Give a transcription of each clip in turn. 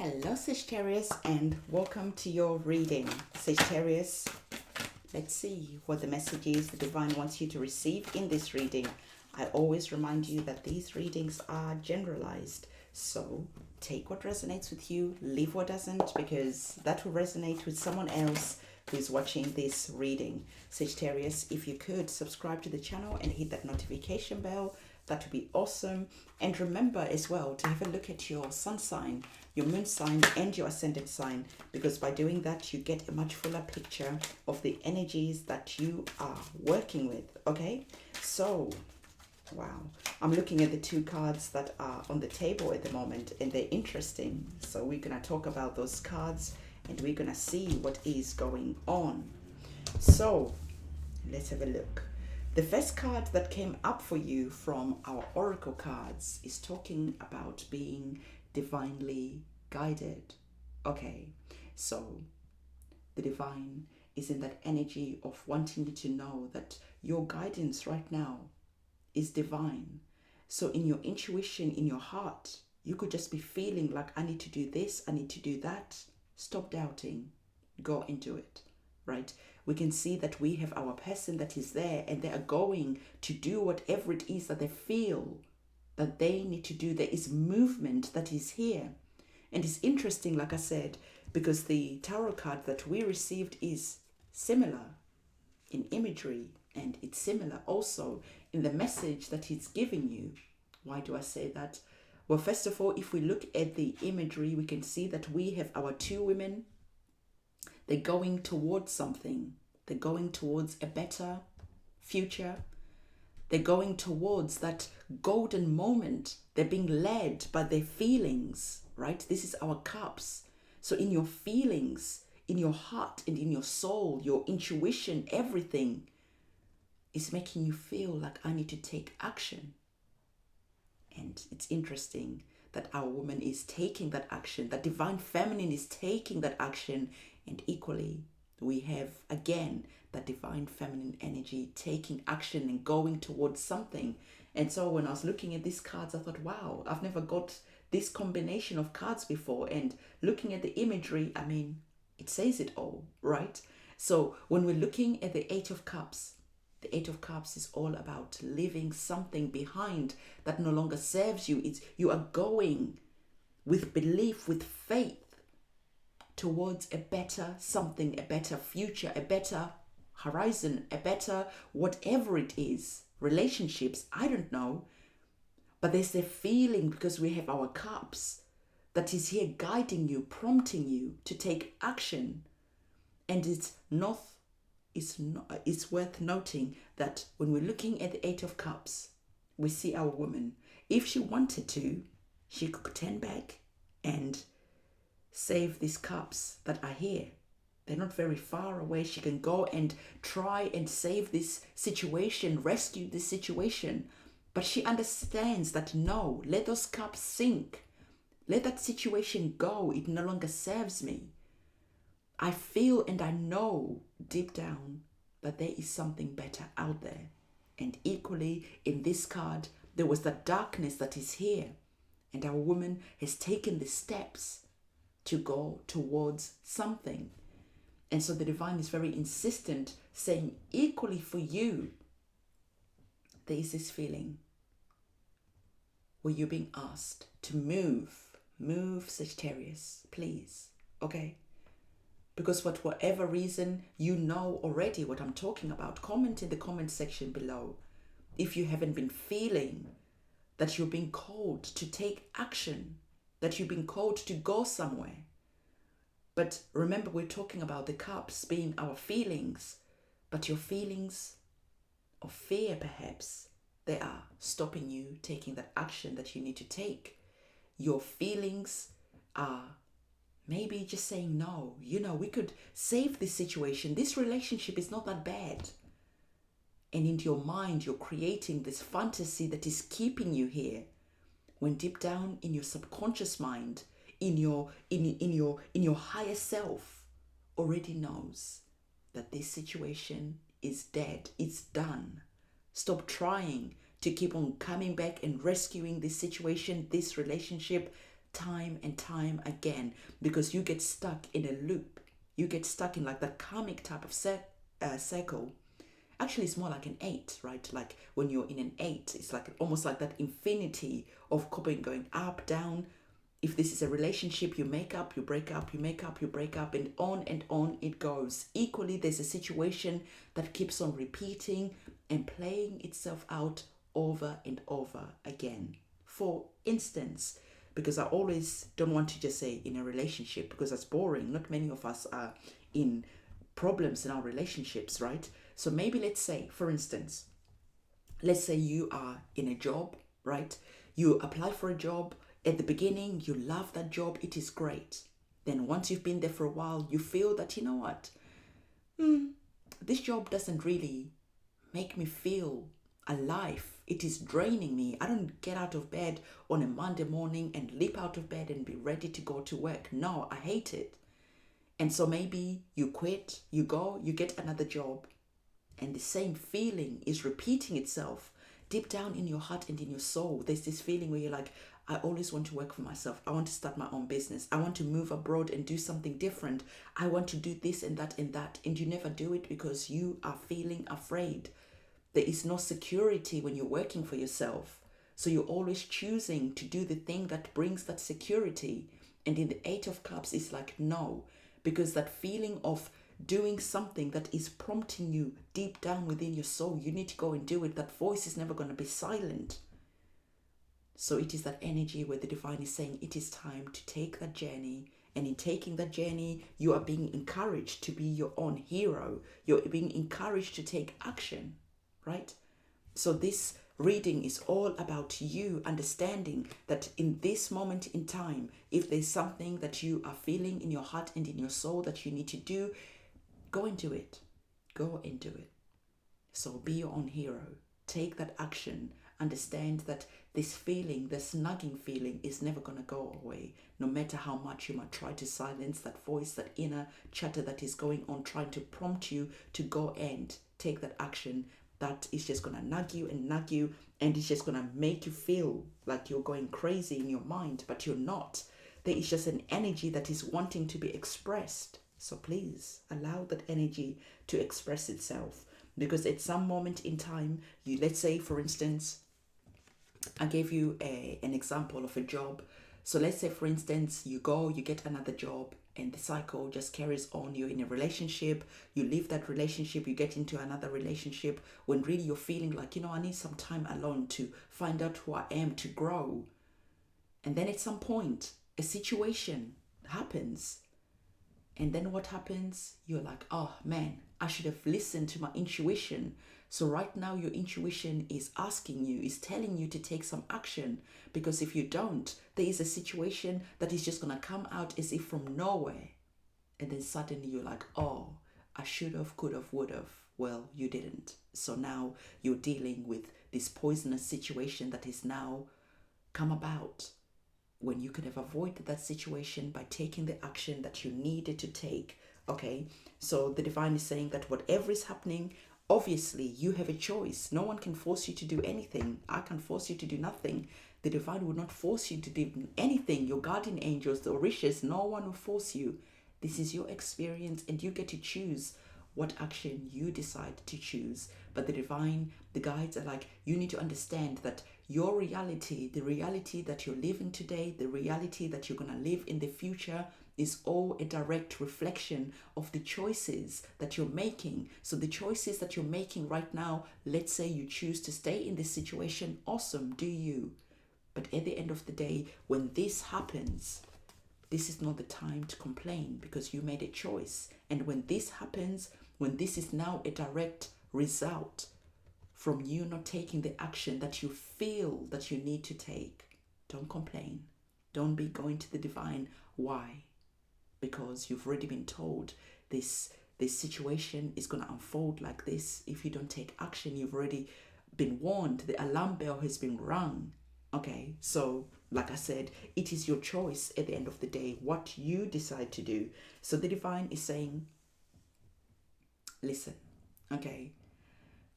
Hello Sagittarius and welcome to your reading. Sagittarius, let's see what the message is the divine wants you to receive in this reading. I always remind you that these readings are generalized, so take what resonates with you, leave what doesn't, because that will resonate with someone else who's watching this reading. Sagittarius, if you could subscribe to the channel and hit that notification bell, that would be awesome. And remember as well to have a look at your sun sign, your moon sign, and your ascendant sign, because by doing that you get a much fuller picture of the energies that you are working with. Okay, so wow, I'm looking at the two cards that are on the table at the moment and they're interesting, so we're gonna talk about those cards and we're gonna see what is going on. So let's have a look. The first card that came up for you from our oracle cards is talking about being divinely guided. Okay, so the divine is in that energy of wanting you to know that your guidance right now is divine. So in your intuition, in your heart, you could just be feeling like, I need to do this, I need to do that. Stop doubting, go and do it, right? We can see that we have our person that is there and they are going to do whatever it is that they feel that they need to do. There is movement that is here. And it's interesting, like I said, because the tarot card that we received is similar in imagery and it's similar also in the message that it's giving you. Why do I say that? Well, first of all, if we look at the imagery, we can see that we have our two women. They're going towards something. They're going towards a better future. They're going towards that golden moment. They're being led by their feelings, right? This is our cups. So in your feelings, in your heart and in your soul, your intuition, everything is making you feel like I need to take action. And it's interesting that our woman is taking that action, that divine feminine is taking that action, and equally we have again that divine feminine energy taking action and going towards something. And so when I was looking at these cards, I thought, wow, I've never got this combination of cards before. And looking at the imagery, I mean, it says it all, right? So when we're looking at the Eight of Cups, the Eight of Cups is all about leaving something behind that no longer serves you. It's you are going with belief, with faith towards a better something, a better future, a better horizon, a better whatever it is. Relationships, I don't know. But there's a feeling, because we have our cups, that is here guiding you, prompting you to take action. And it's worth noting that when we're looking at the Eight of Cups, we see our woman. If she wanted to, she could turn back and save these cups that are here. They're not very far away. She can go and try and save this situation, rescue this situation. But she understands that no, let those cups sink. Let that situation go. It no longer serves me. I feel and I know deep down that there is something better out there. And equally in this card, there was that darkness that is here. And our woman has taken the steps to go towards something. And so the divine is very insistent, saying equally for you, there is this feeling where you're being asked to move Sagittarius, please, okay? Because for whatever reason, you know already what I'm talking about. Comment in the comment section below if you haven't been feeling that you're being called to take action, that you've been called to go somewhere. But remember, we're talking about the cups being our feelings, but your feelings of fear, perhaps, they are stopping you taking that action that you need to take. Your feelings are maybe just saying, no, we could save this situation. This relationship is not that bad. And in your mind, you're creating this fantasy that is keeping you here. When deep down in your subconscious mind, in your higher self already knows that this situation is dead. It's done. Stop trying to keep on coming back and rescuing this situation, this relationship. time and time again, because you get stuck in a loop. You get stuck in like that karmic type of circle. Actually, it's more like an 8, right? Like when you're in an 8, it's like almost like that infinity of going up, down. If this is a relationship, you make up, you break up, you make up, you break up, and on it goes. Equally, there's a situation that keeps on repeating and playing itself out over and over again. For instance, because I always don't want to just say in a relationship, because that's boring. Not many of us are in problems in our relationships, right? So maybe let's say, for instance, let's say you are in a job, right? You apply for a job. At the beginning, you love that job. It is great. Then once you've been there for a while, you feel that, you know what? This job doesn't really make me feel alive. It is draining me. I don't get out of bed on a Monday morning and leap out of bed and be ready to go to work. No, I hate it. And so maybe you quit, you go, you get another job, and the same feeling is repeating itself deep down in your heart and in your soul. There's this feeling where you're like, I always want to work for myself. I want to start my own business. I want to move abroad and do something different. I want to do this and that and that. And you never do it because you are feeling afraid. There is no security when you're working for yourself. So you're always choosing to do the thing that brings that security. And in the 8 of Cups, it's like, no, because that feeling of doing something that is prompting you deep down within your soul, you need to go and do it. That voice is never going to be silent. So it is that energy where the divine is saying it is time to take that journey. And in taking that journey, you are being encouraged to be your own hero. You're being encouraged to take action, right? So this reading is all about you understanding that in this moment in time, if there's something that you are feeling in your heart and in your soul that you need to do, go and do it. Go and do it. So be your own hero. Take that action. Understand that this feeling, this nagging feeling, is never going to go away. No matter how much you might try to silence that voice, that inner chatter that is going on, trying to prompt you to go and take that action, that is just going to nag you, and it's just going to make you feel like you're going crazy in your mind, but you're not. There is just an energy that is wanting to be expressed. So please allow that energy to express itself. Because at some moment in time, you, let's say, for instance, I gave you an example of a job. So let's say, for instance, you go, you get another job, and the cycle just carries on. You're in a relationship, you leave that relationship, you get into another relationship, when really you're feeling like, I need some time alone to find out who I am, to grow. And then at some point, a situation happens. And then what happens? You're like, oh man, I should have listened to my intuition. So right now your intuition is asking you, is telling you to take some action. Because if you don't, there is a situation that is just going to come out as if from nowhere. And then suddenly you're like, oh, I should have, could have, would have. Well, you didn't. So now you're dealing with this poisonous situation that is now come about, when you could have avoided that situation by taking the action that you needed to take. Okay, so the divine is saying that whatever is happening, obviously you have a choice. No one can force you to do anything. I can force you to do nothing. The divine will not force you to do anything. Your guardian angels, the orishas, no one will force you. This is your experience, and you get to choose what action you decide to choose. But the divine, the guides are like, you need to understand that your reality, the reality that you're living today, the reality that you're going to live in the future, is all a direct reflection of the choices that you're making. So the choices that you're making right now, let's say you choose to stay in this situation, awesome, do you. But at the end of the day, when this happens, this is not the time to complain, because you made a choice. And when this happens, when this is now a direct result from you not taking the action that you feel that you need to take, don't complain. Don't be going to the divine. Why? Because you've already been told this situation is going to unfold like this. If you don't take action, you've already been warned. The alarm bell has been rung. Okay, so like I said, it is your choice at the end of the day what you decide to do. So the divine is saying, listen, okay,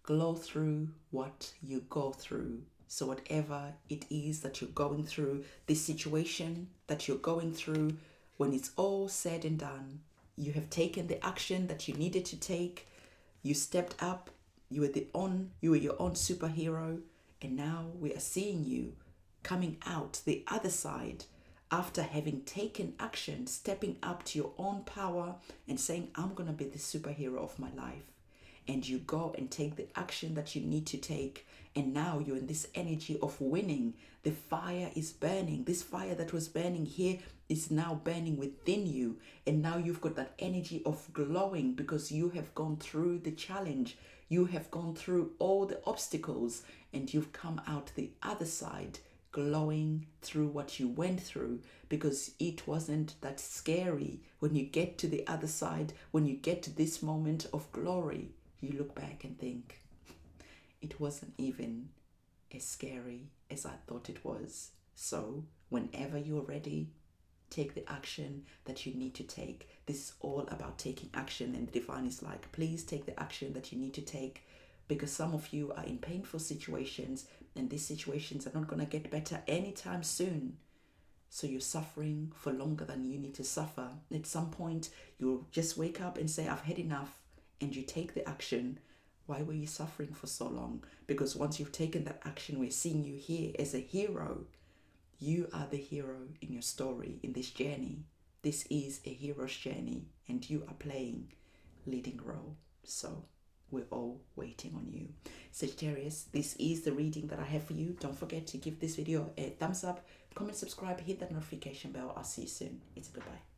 glow through what you go through. So whatever it is that you're going through, this situation that you're going through, when it's all said and done, you have taken the action that you needed to take. You stepped up. You were your own superhero, and now we are seeing you coming out the other side after having taken action, stepping up to your own power and saying, I'm going to be the superhero of my life. And you go and take the action that you need to take. And now you're in this energy of winning. The fire is burning. This fire that was burning here is now burning within you. And now you've got that energy of glowing because you have gone through the challenge. You have gone through all the obstacles and you've come out the other side glowing through what you went through, because it wasn't that scary. When you get to the other side, when you get to this moment of glory, you look back and think, it wasn't even as scary as I thought it was. So whenever you're ready, take the action that you need to take. This is all about taking action, and the divine is like, please take the action that you need to take, because some of you are in painful situations and these situations are not going to get better anytime soon. So you're suffering for longer than you need to suffer. At some point, you'll just wake up and say, I've had enough, and you take the action. Why were you suffering for so long? Because once you've taken that action, we're seeing you here as a hero. You are the hero in your story, in this journey. This is a hero's journey, and you are playing leading role. So we're all waiting on you. Sagittarius, this is the reading that I have for you. Don't forget to give this video a thumbs up, comment, subscribe, hit that notification bell. I'll see you soon. It's a goodbye.